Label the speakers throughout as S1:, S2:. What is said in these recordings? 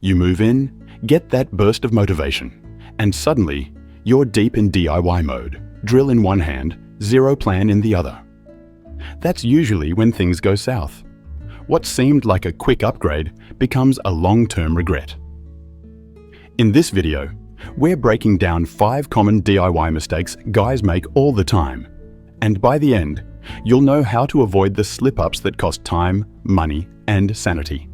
S1: You move in, get that burst of motivation, and suddenly you're deep in DIY mode, drill in one hand, zero plan in the other. That's usually when things go south. What seemed like a quick upgrade becomes a long-term regret. In this video, we're breaking down 5 common DIY mistakes guys make all the time. And by the end, you'll know how to avoid the slip-ups that cost time, money, and sanity.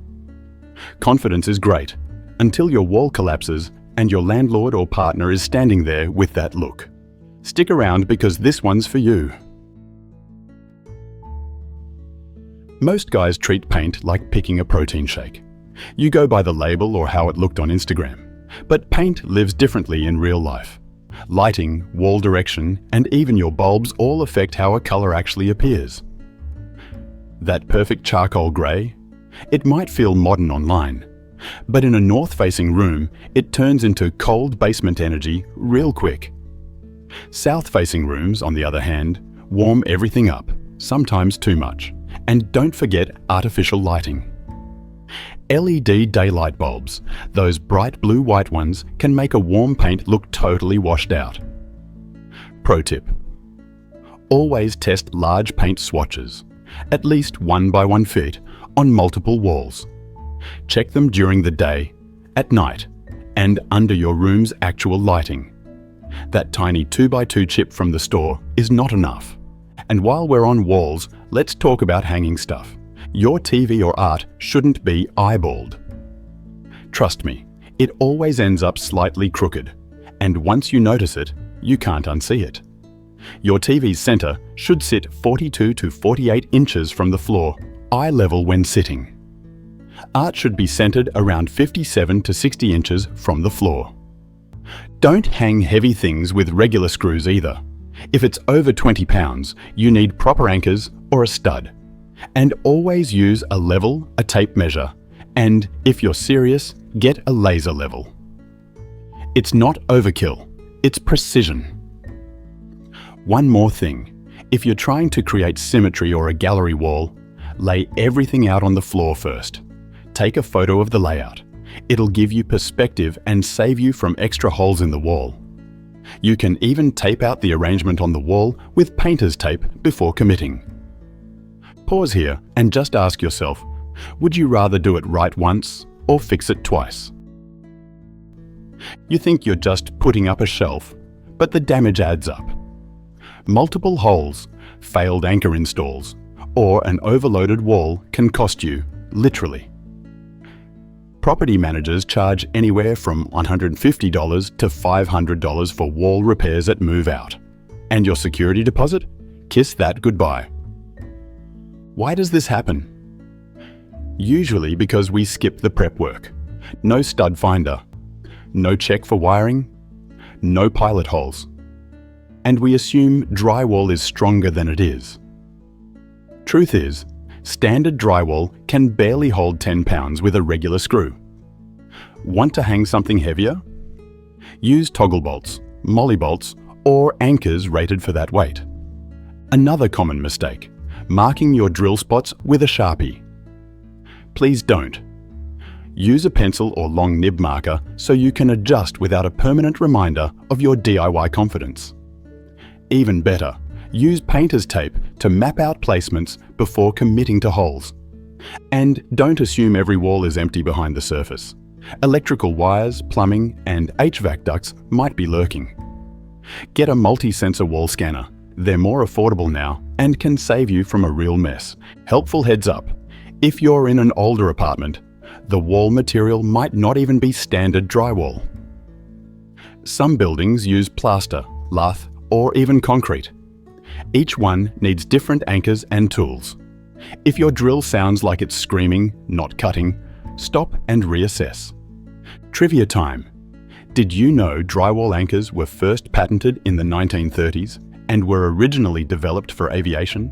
S1: Confidence is great, until your wall collapses and your landlord or partner is standing there with that look. Stick around because this one's for you. Most guys treat paint like picking a protein shake. You go by the label or how it looked on Instagram. But paint lives differently in real life. Lighting, wall direction, and even your bulbs all affect how a color actually appears. That perfect charcoal grey? It might feel modern online, but in a north-facing room, it turns into cold basement energy real quick. South-facing rooms, on the other hand, warm everything up, sometimes too much. And don't forget artificial lighting. LED daylight bulbs, those bright blue-white ones, can make a warm paint look totally washed out. Pro tip: always test large paint swatches, at least 1 by 1 feet, on multiple walls. Check them during the day, at night, and under your room's actual lighting. That tiny 2 by 2 chip from the store is not enough. And while we're on walls, let's talk about hanging stuff. Your TV or art shouldn't be eyeballed. Trust me, it always ends up slightly crooked, and once you notice it, you can't unsee it. Your TV's center should sit 42 to 48 inches from the floor, eye level when sitting. Art should be centered around 57 to 60 inches from the floor. Don't hang heavy things with regular screws either. If it's over 20 pounds, you need proper anchors or a stud. And always use a level, a tape measure, and if you're serious, get a laser level. It's not overkill, it's precision. One more thing, if you're trying to create symmetry or a gallery wall, lay everything out on the floor first. Take a photo of the layout. It'll give you perspective and save you from extra holes in the wall. You can even tape out the arrangement on the wall with painter's tape before committing. Pause here and just ask yourself, would you rather do it right once or fix it twice? You think you're just putting up a shelf, but the damage adds up. Multiple holes, failed anchor installs, or an overloaded wall can cost you, literally. Property managers charge anywhere from $150 to $500 for wall repairs at move out. And your security deposit? Kiss that goodbye. Why does this happen? Usually because we skip the prep work. No stud finder, no check for wiring, no pilot holes. And we assume drywall is stronger than it is. Truth is, standard drywall can barely hold 10 pounds with a regular screw. Want to hang something heavier? Use toggle bolts, molly bolts, or anchors rated for that weight. Another common mistake: marking your drill spots with a Sharpie. Please don't. Use a pencil or long nib marker so you can adjust without a permanent reminder of your DIY confidence. Even better, use painter's tape to map out placements before committing to holes. And don't assume every wall is empty behind the surface. Electrical wires, plumbing, and HVAC ducts might be lurking. Get a multi-sensor wall scanner. They're more affordable now and can save you from a real mess. Helpful heads up: if you're in an older apartment, the wall material might not even be standard drywall. Some buildings use plaster, lath, or even concrete. Each one needs different anchors and tools. If your drill sounds like it's screaming, not cutting, stop and reassess. Trivia time: did you know drywall anchors were first patented in the 1930s? And were originally developed for aviation?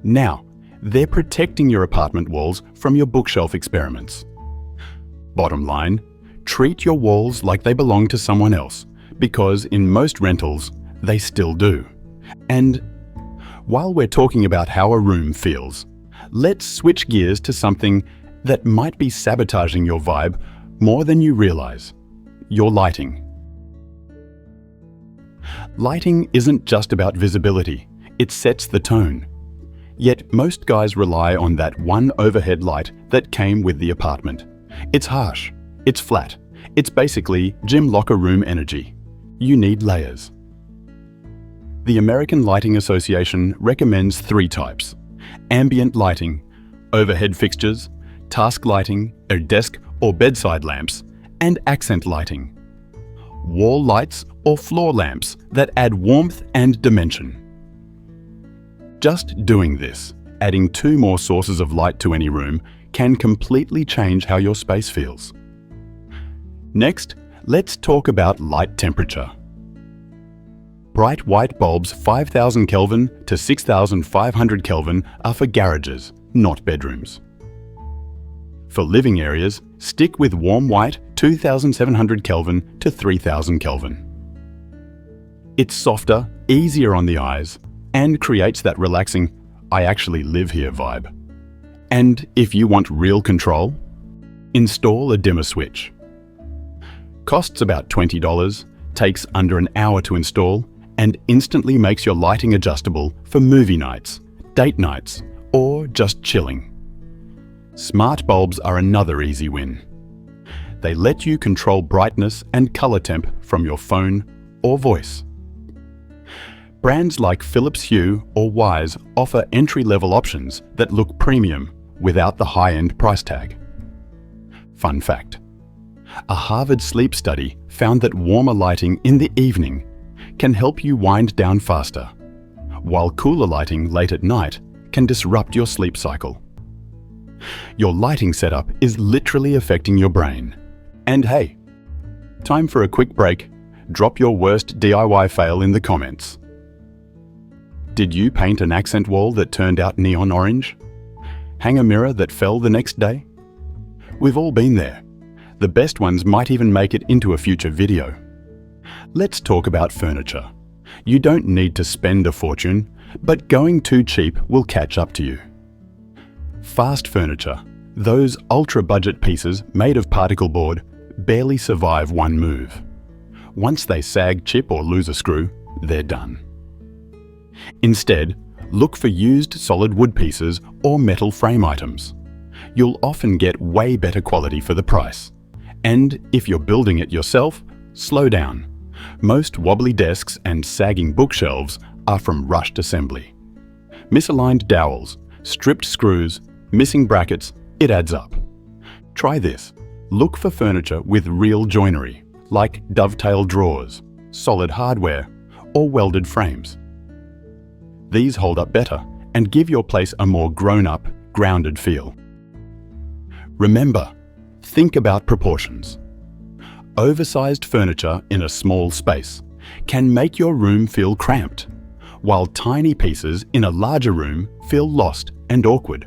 S1: Now, they're protecting your apartment walls from your bookshelf experiments. Bottom line, treat your walls like they belong to someone else, because in most rentals, they still do. And while we're talking about how a room feels, let's switch gears to something that might be sabotaging your vibe more than you realize: your lighting. Lighting isn't just about visibility, it sets the tone. Yet most guys rely on that one overhead light that came with the apartment. It's harsh, it's flat, it's basically gym locker room energy. You need layers. The American Lighting Association recommends 3 types: ambient lighting, overhead fixtures, task lighting, or desk or bedside lamps, and accent lighting, wall lights or floor lamps that add warmth and dimension. Just doing this, adding 2 more sources of light to any room, can completely change how your space feels. Next, let's talk about light temperature. Bright white bulbs 5000 Kelvin to 6500 Kelvin are for garages, not bedrooms. For living areas, stick with warm white 2700 Kelvin to 3000 Kelvin. It's softer, easier on the eyes, and creates that relaxing, "I actually live here" vibe. And if you want real control, install a dimmer switch. Costs about $20, takes under an hour to install, and instantly makes your lighting adjustable for movie nights, date nights, or just chilling. Smart bulbs are another easy win. They let you control brightness and color temp from your phone or voice. Brands like Philips Hue or Wise offer entry-level options that look premium without the high-end price tag. Fun fact: a Harvard sleep study found that warmer lighting in the evening can help you wind down faster, while cooler lighting late at night can disrupt your sleep cycle. Your lighting setup is literally affecting your brain. And hey, time for a quick break. Drop your worst DIY fail in the comments. Did you paint an accent wall that turned out neon orange? Hang a mirror that fell the next day? We've all been there. The best ones might even make it into a future video. Let's talk about furniture. You don't need to spend a fortune, but going too cheap will catch up to you. Fast furniture, those ultra-budget pieces made of particle board, barely survive one move. Once they sag, chip, or lose a screw, they're done. Instead, look for used solid wood pieces or metal frame items. You'll often get way better quality for the price. And if you're building it yourself, slow down. Most wobbly desks and sagging bookshelves are from rushed assembly. Misaligned dowels, stripped screws, missing brackets, it adds up. Try this. Look for furniture with real joinery, like dovetail drawers, solid hardware, or welded frames. These hold up better and give your place a more grown-up, grounded feel. Remember, think about proportions. Oversized furniture in a small space can make your room feel cramped, while tiny pieces in a larger room feel lost and awkward.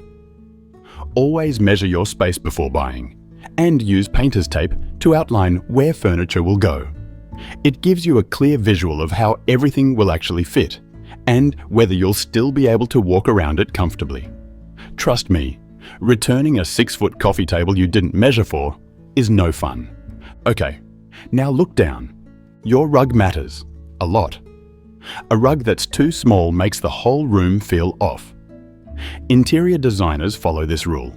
S1: Always measure your space before buying, and use painter's tape to outline where furniture will go. It gives you a clear visual of how everything will actually fit, and whether you'll still be able to walk around it comfortably. Trust me, returning a 6-foot coffee table you didn't measure for is no fun. Okay, now look down. Your rug matters a lot. A rug that's too small makes the whole room feel off. Interior designers follow this rule.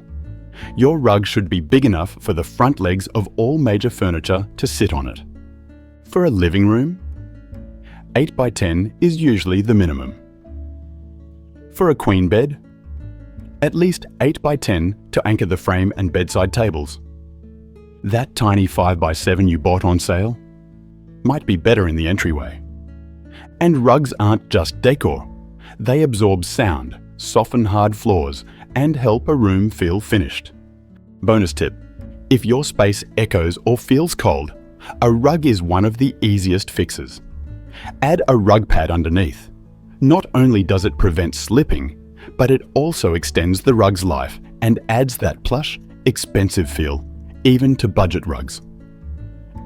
S1: Your rug should be big enough for the front legs of all major furniture to sit on it. For a living room, 8 by 10 is usually the minimum. For a queen bed, at least 8 by 10 to anchor the frame and bedside tables. That tiny 5 by 7 you bought on sale might be better in the entryway. And rugs aren't just decor. They absorb sound, soften hard floors, and help a room feel finished. Bonus tip: if your space echoes or feels cold, a rug is one of the easiest fixes. Add a rug pad underneath. Not only does it prevent slipping, but it also extends the rug's life and adds that plush, expensive feel, even to budget rugs.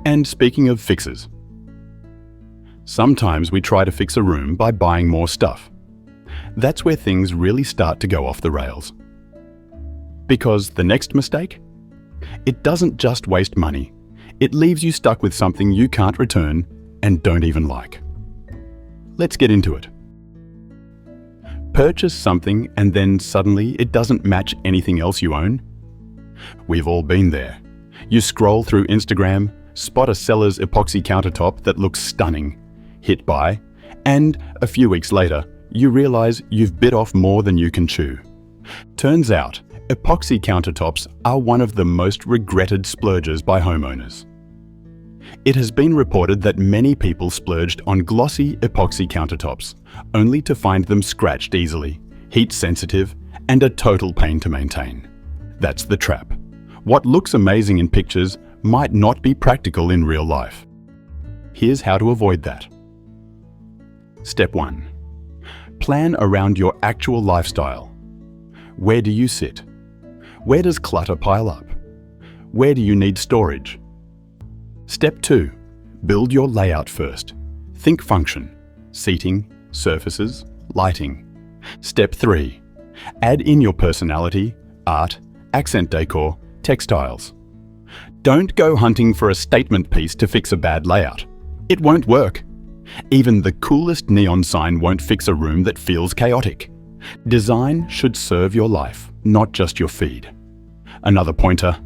S1: And speaking of fixes, sometimes we try to fix a room by buying more stuff. That's where things really start to go off the rails. Because the next mistake? It doesn't just waste money. It leaves you stuck with something you can't return and don't even like. Let's get into it. Purchase something and then suddenly it doesn't match anything else you own? We've all been there. You scroll through Instagram, spot a seller's epoxy countertop that looks stunning, hit buy, and a few weeks later, you realize you've bit off more than you can chew. Turns out, epoxy countertops are one of the most regretted splurges by homeowners. It has been reported that many people splurged on glossy epoxy countertops, only to find them scratched easily, heat sensitive, and a total pain to maintain. That's the trap. What looks amazing in pictures might not be practical in real life. Here's how to avoid that. Step 1. Plan around your actual lifestyle. Where do you sit? Where does clutter pile up? Where do you need storage? Step 2. Build your layout first. Think function, seating, surfaces, lighting. Step 3. Add in your personality, art, accent decor, textiles. Don't go hunting for a statement piece to fix a bad layout. It won't work. Even the coolest neon sign won't fix a room that feels chaotic. Design should serve your life, not just your feed. Another pointer.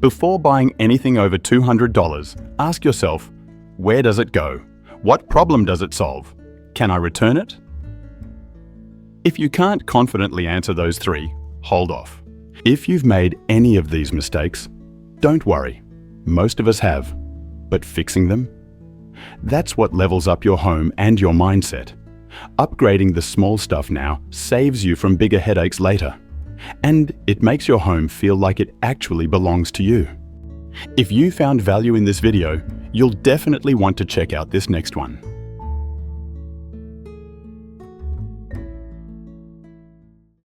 S1: Before buying anything over $200, ask yourself, where does it go? What problem does it solve? Can I return it? If you can't confidently answer those 3, hold off. If you've made any of these mistakes, don't worry. Most of us have. But fixing them? That's what levels up your home and your mindset. Upgrading the small stuff now saves you from bigger headaches later. And it makes your home feel like it actually belongs to you. If you found value in this video, you'll definitely want to check out this next one.